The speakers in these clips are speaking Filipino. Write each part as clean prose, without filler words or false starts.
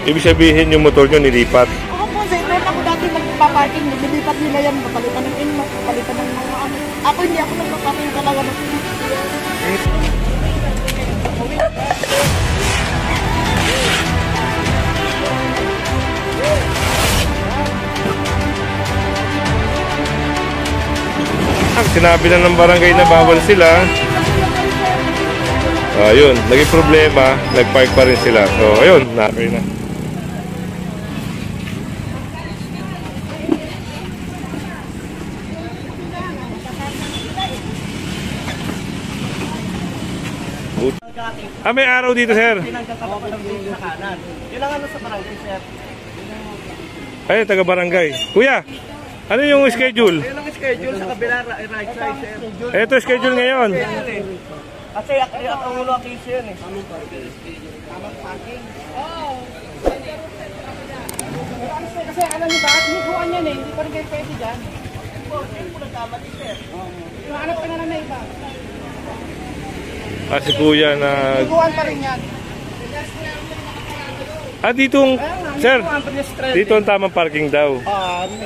Ibig sabihin yung motor nyo nilipat? Oo po, sir. Meron ako dati nagpa-parking. Nilipat nila yan. Papalitan ng inlock, papalitan ng mga ano. Ako hindi ako nagpa-parking talaga. Sinabi na ng barangay na bawal sila. Ayun, naging problema, nagpark pa rin sila. So, ayun, nakay na. May araw dito, sir. Ay, taga barangay. Kuya, ano yung schedule? Yung schedule sa kabila, right side, sir. Ito schedule ngayon. Kasi ang ulo ang case yun eh. Tamang parking. Oo. Kasi alam niyo ba, higuan yan eh. Hindi pa rin kayo pwede dyan. Hindi po nagkamali, sir. Hanap ka na iba. Si kuya na... Higuan pa rin yan. Ditong... Sir, dito ang tamang parking daw.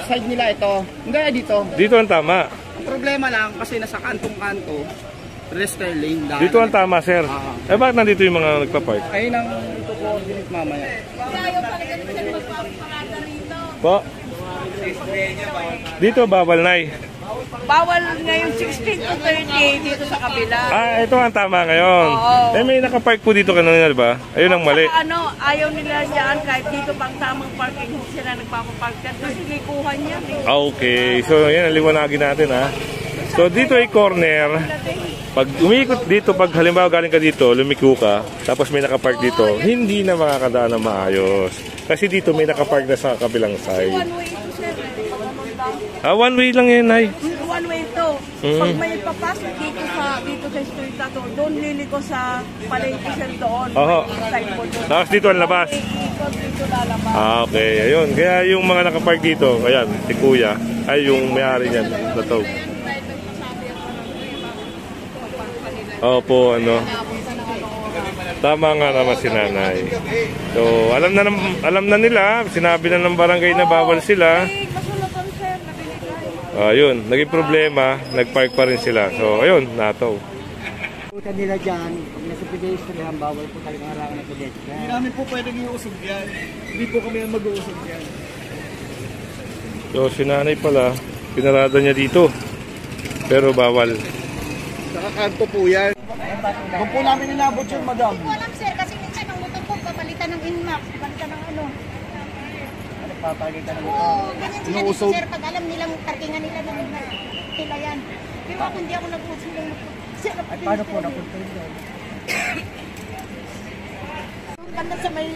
Side nila ito. Hindi, dito. Dito ang tama. Ang problema lang kasi nasa kantong-kanto. Register lane dahil. Dito ang tama, sir. Bakit nandito yung mga nagpa-park? Ayun ang ito-coordinate mamaya. Po? Dito bawal na eh. Bawal ngayon 16 to 30 dito sa kabila. Ito ang tama ngayon. Oo. May nakapark po dito kanina, di ba? Ayun ang mali. Ayaw nila dyan kahit dito pang tamang parking sila nagpapapark dyan kasi likuhan yan eh. Okay. So, yan ang liwanagin natin, ha. So, dito ay corner. Pag umikot dito, pag halimbawa galing ka dito, lumiko ka, tapos may nakapark dito, hindi na makakadaan ng maayos. Kasi dito may nakapark na sa kabilang side. One way ito, sir. One way lang yan, ay. One way ito. Pag may papasok dito sa street na to, doon liliko sa palengke, sir, doon. Tapos dito ang labas. Dito lalabas. Okay. Ayun. Kaya yung mga nakapark dito, ayan, si kuya, ay yung may-ari niyan, dato. Opo, ano. Tama nga naman si nanay. So, alam na nila, sinabi na ng barangay na bawal sila. Ayun, naging problema, nagpark pa rin sila. So, ayun, nataw. Punta nila dyan, pag nasa pedestrian, bawal po talaga harangan ng pedestrian. Hindi namin po pwedeng iusog yan. Hindi po kami ang mag-uusog yan. So, si nanay pala, pinarada niya dito. Pero bawal. Nakakanto po yan. Kung po namin inabot yun, madam. Hindi ko alam, sir, kasi minsan ang motor ko, papalitan ng inmax, papalitan ng ano. Papalitan ng motor. Oo, ganyan sila dito, sir, pag alam nilang parkingan nila ng nila yan. Pero ako hindi ako nag-usog ng motor. Sir, paano po napunta yun doon? Banda sa may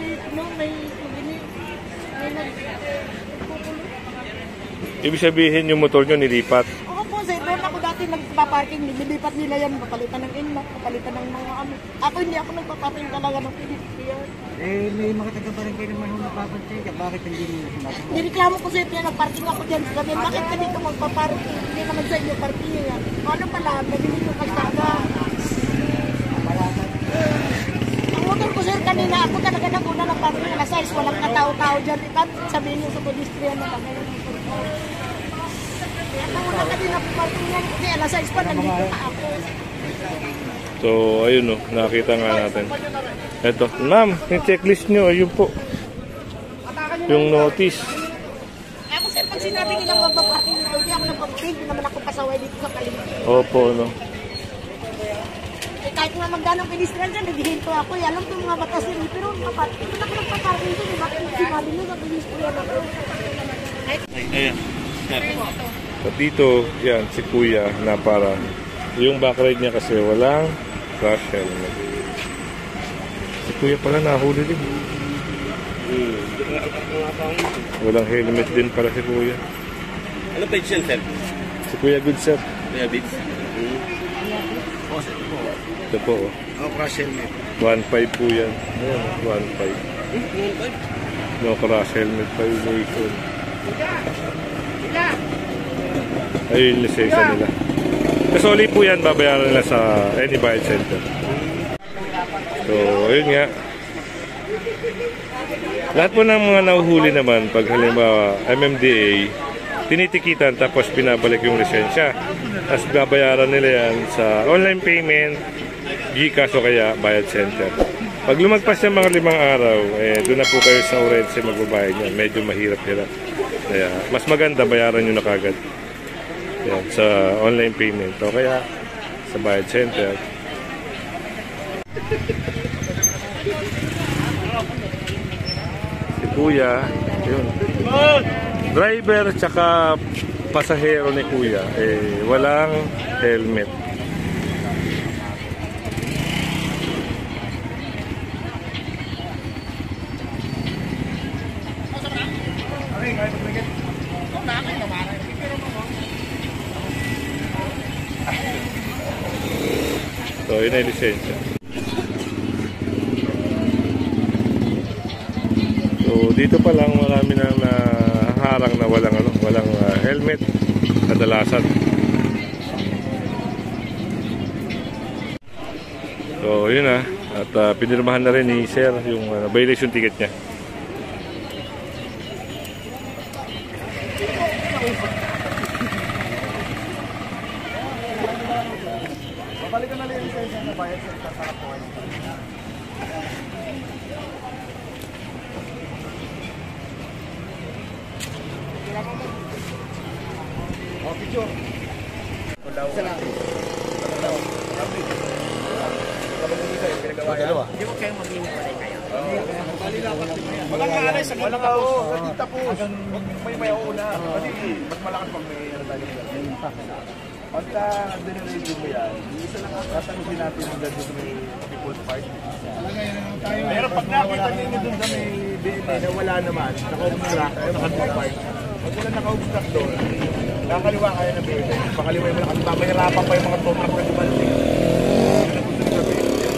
Ibig sabihin yung motor nyo nilipat? Oo po, sir. Meron ako dati nagpa-parking. Nilipat nila yan. Papalitan ng inlock, papalitan ng mga ano. Ako hindi ako nagpa-parking talaga ng pedestrian. May mga taga-barangay naman nung napapantay ka. Bakit hindi nyo sinasabi? Nireklamo ko, sir, yan. Nag-parking ako dyan. Sabi, bakit ka dito magpa-parking? Hindi naman sa inyo parking yan. Ano pala? Nabili nyo kalsada. Ang motor ko, sir, kanina ako talaga nag-una ng parking. Alas 6, walang katao-tao dyan. Ikat, sabihin nyo sa pedestrian na kami. Nauna ka din ang parking yan. Kasi alas 6 pa, nandito pa ako. So, ayun o, nakita nga natin. Eto, ma'am, yung checklist nyo, ayun po. Yung notice. Ako, sir, pag sinabi nilang magpaparking dito, hindi ako nagpaparking. Hindi naman ako pasaway dito sa paligid. Opo, no. Kahit nga magdanong pedestrian dyan, naghihinto ako. Alam ko yung mga batas nila. Pero hindi ako nagpaparking dyan. Bakit sinabi nyo na pedestrian ako? Ayan. At dito, yan, si kuya na para yung backride niya kasi walang crash helmet. Si kuya pala nahuli din. Walang helmet din para si kuya. Ano page yan, sir? Si Kuya Good, sir. Kuya Bits? Ito po, oh. Crash helmet. 1.5 po yan. Ayan, 1.5. No crash helmet violation. Ayun yung lisensya nila. Kasoli po yan, babayaran nila sa any bayad center. So, ayun nga. Lahat po ng mga nahuhuli naman, pag halimbawa MMDA, tinitikitan tapos binabalik yung lisensya. Tapos babayaran nila yan sa online payment, GCash o kaya bayad center. Pag lumagpas ng mga 5 araw, doon na po kayo sa Orense magbabayad niya. Medyo mahirap-hirap. Kaya mas maganda bayaran nyo na kagad. Yan, sa online payment o kaya sa bayad center. Si Kuya, yun. Driver tsaka pasahero ni Kuya, walang helmet. So, yun ay lisensya. So, dito pa lang marami nang naharang na walang helmet kadalasan. So, yun na. At pinirmahan na rin ni Sir yung violation ticket niya. Balikan na lang yung lisensya na bayad sa sarap po. Oh, picture. Dalawa. Hindi mo kayong mag-iwalay kayo. Walang alis, walang tapos. Hindi tapos. May una. Kasi mas malakas pag may ano tayo. Pagka dinilito mo yan, isa lang ang tatanungin natin hanggang doon sa may people's park. Pero pag nakita ninyo doon sa may BNA na wala naman, naka-obstruct o naka-park, pag wala naka-obstruct doon, kakaliwa kayo na BNA. Pakaliwa mo na kasi mamahirapan pa yung mga toprak na dumating.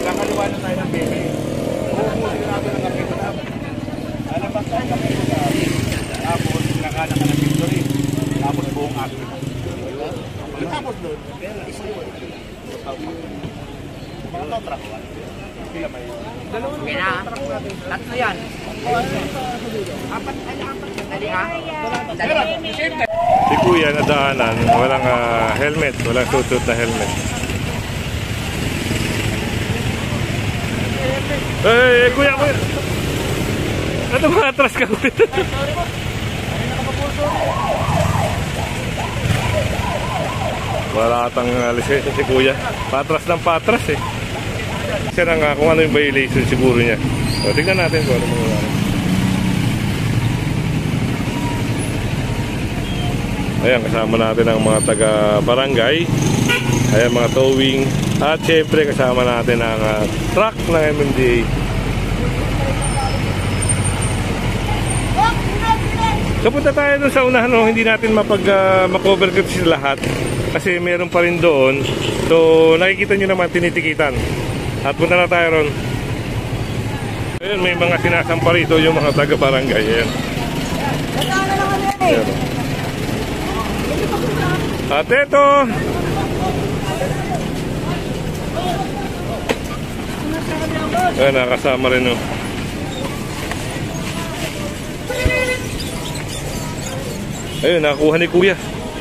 Kakaliwa na tayo ng BNA. Uubusin natin ang kapito namin. Alabas tayo ng kapito namin. Tapos, nakanak ka ng victory. Tapos, buong action. Tapos doon, mga tow-truck sila may dalawang tow-truck natin. Tatlo yan. Apat. Dali ha? Si Kuya nadaanan, walang helmet, walang suit na helmet. Kuya! Ano ba, atras ka? Wala atang lisensya si Kuya. Patras ng patras eh. Kasi nga kung ano yung violation siguro niya. So, tignan natin kung ano mangyayari. Ayan, kasama natin ang mga taga-barangay. Ayan, mga towing. At syempre kasama natin ang truck ng MMDA. So punta tayo dun sa unahan, no? Hindi natin makover kasi lahat. Kasi meron pa rin doon. So nakikita nyo naman tinitikitan. At punta na tayo ron. Ayun, may mga sinasampa rito yung mga taga-barangay. Ayan. Ayan. At eto, ayan, nakasama rin, no? Ayun, nakakuha ni Kuya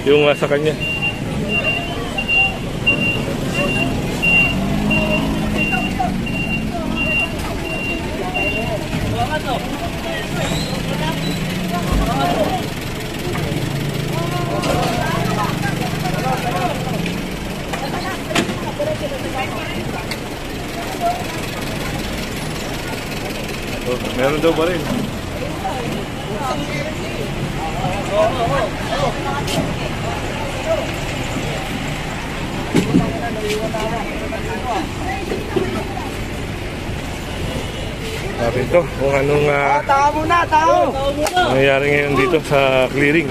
yung sa kanya. Oh, meron daw ba rin? Natin to kung anong Tao muna, tao! nangyayari ngayon dito sa clearing.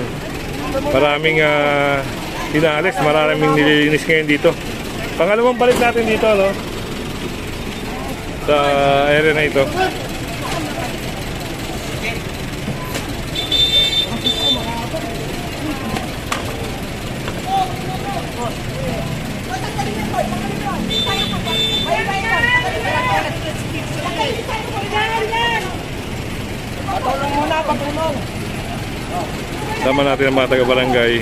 Maraming inalis, maraming nililinis ngayon dito. Pangalawang balik natin dito, no? Sa area na ito. Sama natin ang mga taga-barangay.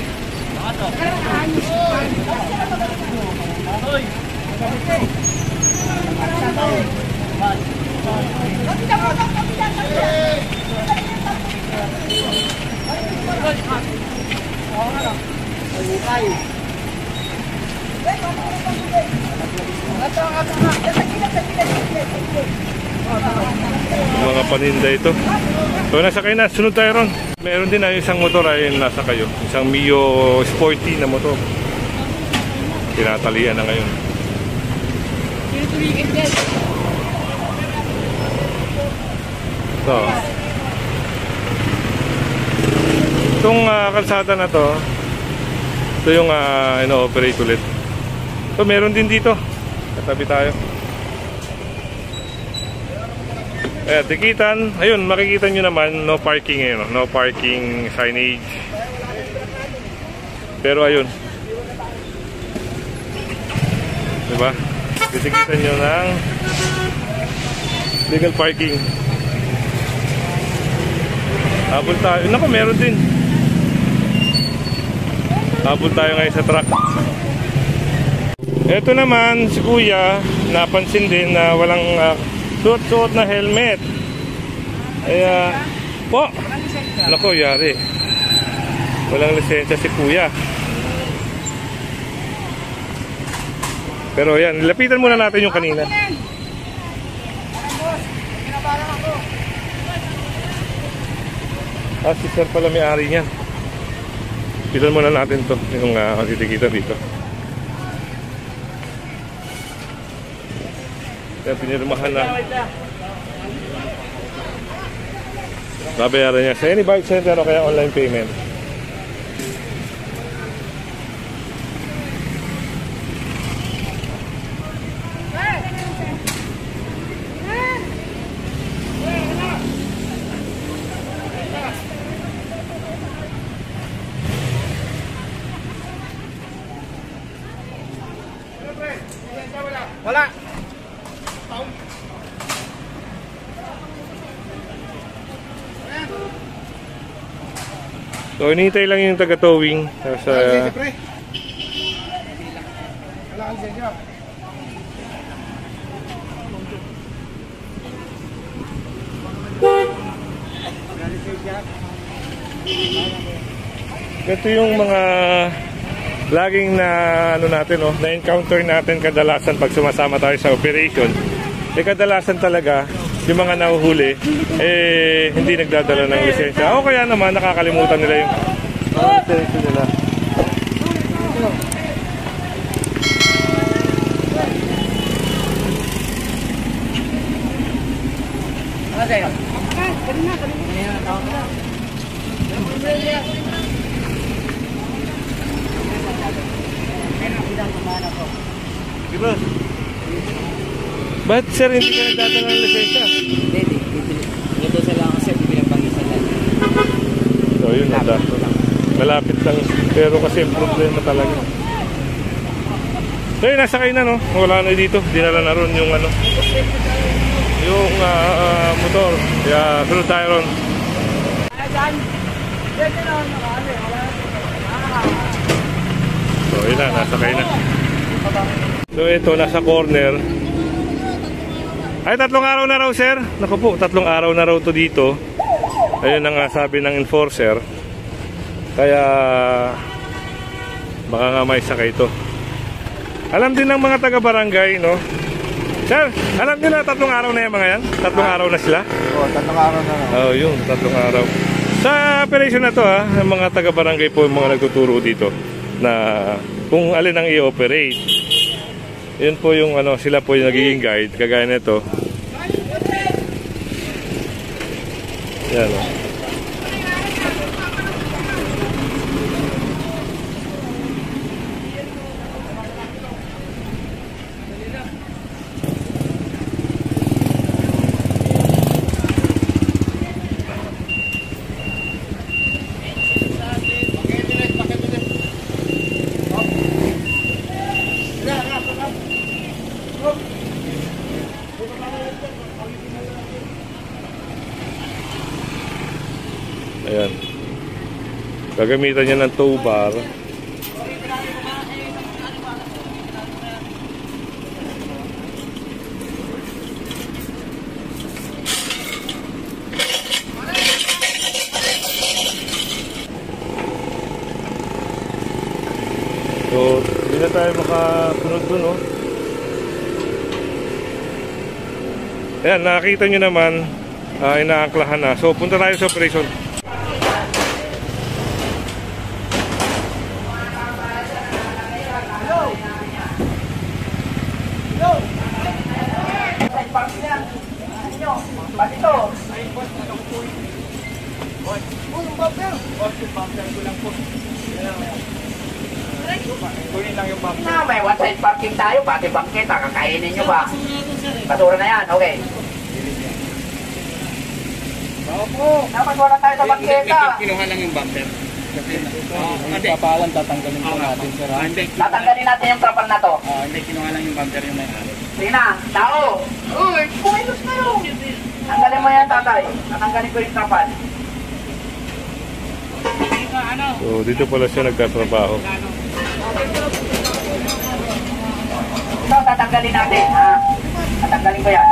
Mga paninda ito. So nasakay na, sunod tayo ron. Meron din na isang motor ay nasa kayo. Isang Mio Sporty na motor. Tinatalian na ngayon. So, itong kalsada na to, ito yung ino-operate ulit. So meron din dito. Katabi tayo. Ayan, tikitan. Ayun, makikita nyo naman, no parking eh, no parking signage. Pero ayun. Diba? Titikitan nyo ng legal parking. Habol tayo. Naku, meron din. Habol tayo ngayon sa truck. Ito naman, si Kuya, napansin din na walang suot-suot na helmet. Kaya, po! Naku, yari. Walang lisensya si Kuya. Pero yan, lapitan muna natin yung kanina. Si sir pala may-ari niyan. Lapitan muna natin to, yung titikita dito. Yan, pinirmahan na. Babayaran niya sa any bike center o kaya online payment. Wala. So, inihintay lang yung taga-towing. Sa Wala kang lisensya. ito yung mga laging na na-encounter natin kadalasan pag sumasama tayo sa operation. Kadalasan talaga yung mga nahuhuli hindi nagdadala ng lisensya o kaya naman nakakalimutan nila yung lisensya nila. Ba't sir hindi ka nagdadala ng lisensya? Hindi. Ito sa lang kasi bibilang pang-isa lang. So yun na. Malapit lang. Pero kasi problema talaga. So yun, nasakay na no. Wala na dito. Dinala na ron yung yung motor. Kaya sunod tayo ron. So yun na, nasakay na. So ito, nasa corner. Ay, 3 araw na raw, sir. Naku po, 3 araw na raw to dito. Ayun ang sabi ng enforcer. Kaya baka nga may sakay ito. Alam din ng mga taga-barangay, no? Sir, alam niyo na 3 araw na yung mga yan? 3 araw na sila? Oo, 3 araw na lang. Oo, yun, 3 araw. Sa operation na to, ang mga taga-barangay po yung mga nagtuturo dito na kung alin ang i-operate. Yun po yung sila po yung nagiging guide, kagaya nito. Yan o. Gagamitan niya ng tow bar. So, hindi na tayo makasunod dun, oh. Ayan, nakakita nyo naman, inaangklahan na. So, punta tayo sa operation. Na, may one-side parking tayo, pati bangketa, kakainin nyo ba? Basura na yan, okay. Dapat wala tayo sa bangketa. Kinuha lang yung bumper. Papalan, tatanggalin po natin, sir. Tatanggalin natin yung trapal na to. Hindi, kinuha lang yung bumper yung may-ari. Sige na, tao! Uy, kumilos kayo! Tanggalin mo yan, tatay. Tatanggalin ko yung trapal. So, dito pala siya nagtatrabaho. Ito, tatanggalin natin, ha? Tatanggalin ko yan.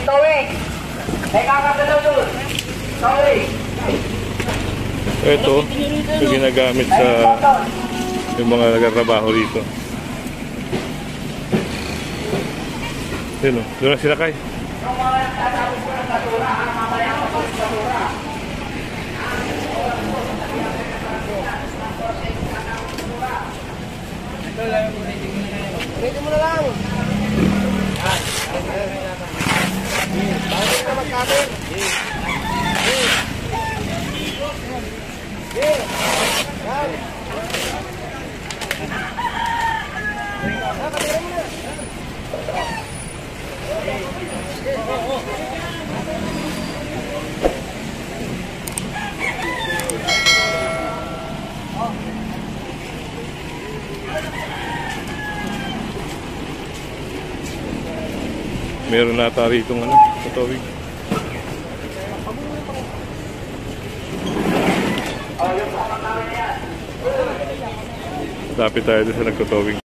Towing! May kakagalaw doon! Towing! Ito, ito ginagamit sa yung mga nagtatrabaho dito. Yun o, doon na sinakay. Yung mga nagtatapos ko ng basura, mamaya ko sa basura. Pwede mo na lang. Bakit ka mag-cover? Meron nata rito ng katawig. Lapit tayo doon sa nagkatawig.